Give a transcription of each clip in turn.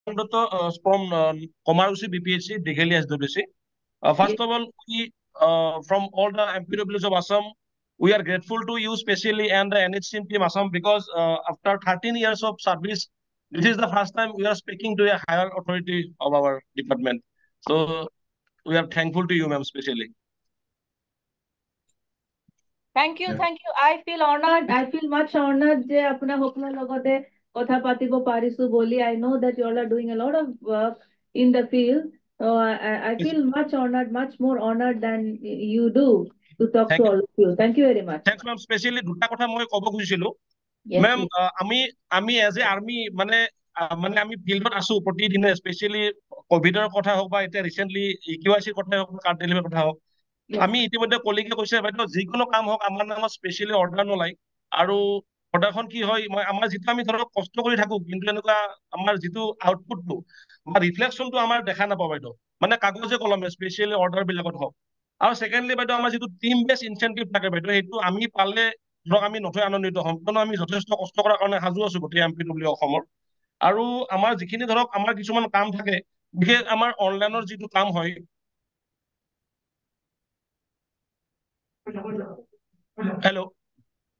from Komarusi BPHC, Digheli SWC. First of all, we from all the MPWs of Assam, we are grateful to you specially and the NHC team Assam because after 13 years of service, this is the first time we are speaking to a higher authority of our department. So we are thankful to you, ma'am, specially. Thank you, thank you. I feel honored. I feel much honored যে আপোনাৰ সকলৰ লগতে কথা পাতিব পাৰিছো বুলি. I know that you all are doing a lot of work in the field. So I feel much honored, much more honored than you do to talk to all of you. Thank you very much. Thanks, ma'am. Specially দুটা কথা মই ক'ব খুজিছিলো। Yes, ma'am please. আমি as a army মানে আমি ফিল্ডত আছো প্ৰতিদিনে, স্পেচিয়েলি কভিডৰ কথা হওক বা এতিয়া ৰিচেণ্টলি EQIC কথা হওক, কাৰ্ড ডেলিভাৰীৰ কথা হওক, আমি ইতিমধ্যে কলিগে কৈছে বাইদেউ যিকোনো কাম হওক আমাৰ নামত স্পেচিয়েলি অৰ্ডাৰ নোলায়। আৰু অৰ্ডাৰখন কি হয়, আমাৰ যিটো আমি ধৰক কষ্ট কৰি থাকো, কিন্তু এনেকুৱা আমাৰ যিটো আউটপুটটো বা ৰিফ্লেকশ্যনটো আমাৰ দেখা নাপাওঁ বাইদেউ, মানে কাগজে কলমে স্পেচিয়েলি অৰ্ডাৰ বিলাকত হওক। আৰু ছেকেণ্ডলি বাইদেউ আমাৰ যিটো টিম বেছ ইনচেন্টিভ থাকে বাইদেউ, সেইটো আমি পালে ধৰক আমি নথৈ আনন্দিত হ'ম, কিয়নো আমি যথেষ্ট কষ্ট কৰাৰ কাৰণে সাজু আছো গোটেই MPW অসমৰ। আৰু আমাৰ যিখিনি ধৰক আমাৰ কিছুমান কাম থাকে, বিশেষ আমাৰ অনলাইনৰ যিটো কাম হয়, hello',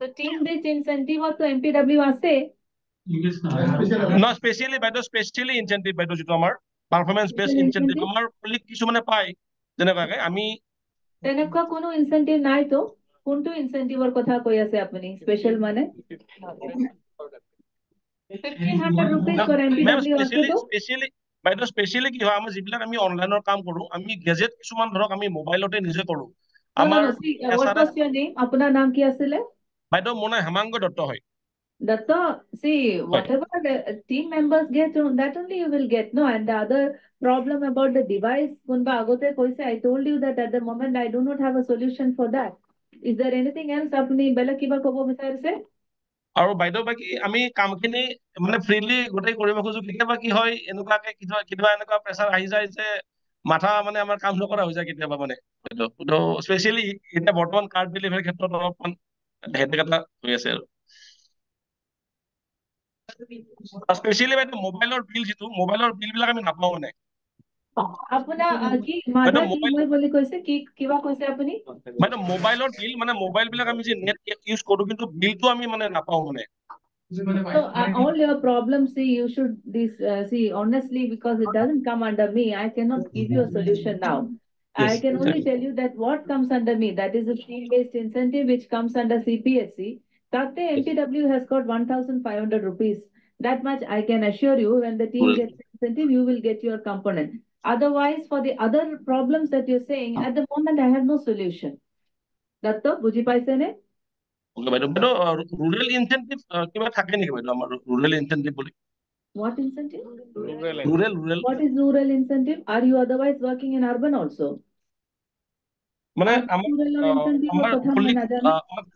So team based incentive also MPW আছে? No, স্পেচিয়েলি বাইদেউ স্পেচিয়েলি ইনচেন্টিভ বাইদেউ যিটো আমাৰ পাৰফৰমেন্স বেছ ইনচেন্টিভ আমাৰ কলিগ কিছুমানে পায় যেনেকুৱাকে আমি। তেনেকুৱা কোনো ইনচেন্টিভ নাই তো? কোনটো ইনচেন্টিভৰ কথা কৈ আছে আপুনি? স্পেশাল মানে 1500 rupees for MPW আছে তো? বাইদেউ স্পেচিয়েলি কি হয়, আমাৰ যিবিলাক আমি অনলাইনৰ কাম কৰো, আমি গেজেট কিছুমান ধৰক আমি মোবাইলতে নিজে কৰো। No, see, what was your name? আপোনাৰ নাম কি আছিলে? বাইদেউ মোৰ নাম হেমাংগ দত্ত হয়। Datta, see, whatever the team members get, that only you will get, no? And the other problem about the device, Kunba Agote Koise, I told you that at the moment I do not have a solution for that. Is there anything else apni bela kiba kobo বিচাৰিছে? আৰু বাইদেউ বাকী আমি কামখিনি মানে freely গোটেই কৰিব খোজো, কেতিয়াবা কি হয় এনেকুৱাকে কেতিয়াবা এনেকুৱা প্ৰেছাৰ আহি যায় যে মাথা মানে আমাৰ কাম নকৰা হৈ যায় কেতিয়াবা মানে। স্পেচিয়েলি এতিয়া বৰ্তমান কাৰ্ড ডেলিভাৰীৰ ক্ষেত্ৰত অলপমান হেডেক এটা হৈ আছে আৰু। স্পেচিয়েলি বাইদেউ মোবাইলৰ বিল মোবাইলৰ বিল বিলাক আমি নাপাওঁ মানে। আপোনাৰ কি মাধা কি মই বুলি কৈছে, কি কিবা কৈছে আপুনি? বাইদেউ মোবাইলৰ বিল মানে মোবাইল বিলাক আমি যে নেট ইউজ কৰো, কিন্তু বিলটো আমি মানে নাপাওঁ মানে। So all your problems, see, you should see honestly, because it doesn't come under me. I cannot give you a solution now. Yes. I can only tell you that what comes under me, that is a field-based incentive which comes under CPSC. Tate MPW has got 1,500 rupees. That much I can assure you. When the team gets incentive, you will get your component. Otherwise, for the other problems that you're saying, at the moment I have no solution. Datta, buji paise ne? Okay, বাইদেউ rural incentive কিবা থাকে নেকি বাইদেউ আমাৰ rural incentive bully? What incentive? Rural. What is rural incentive? Are you otherwise working in urban also? মানে আমাৰ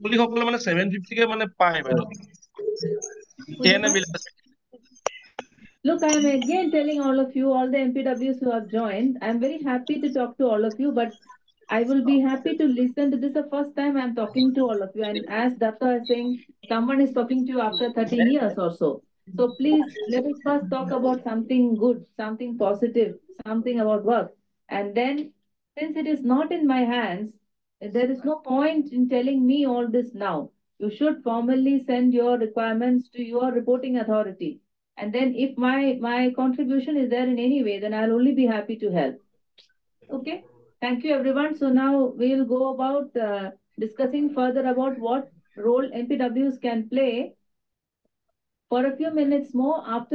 কলিগসকলে মানে 750 কে মানে পায় বাইদেউ। Look, I am again telling all of you, all the MPWs who have joined, I am very happy to talk to all of you, but I will be happy to listen to this. The first time I am talking to all of you, and as Datta is saying, someone is talking to you after 13 years or so. So please, let us first talk about something good, something positive, something about work. And then, since it is not in my hands, there is no point in telling me all this now. You should formally send your requirements to your reporting authority. And then if my contribution is there in any way, then I'll only be happy to help. Okay. Thank you, everyone. So now we'll go about discussing further about what role MPWs can play for a few minutes more after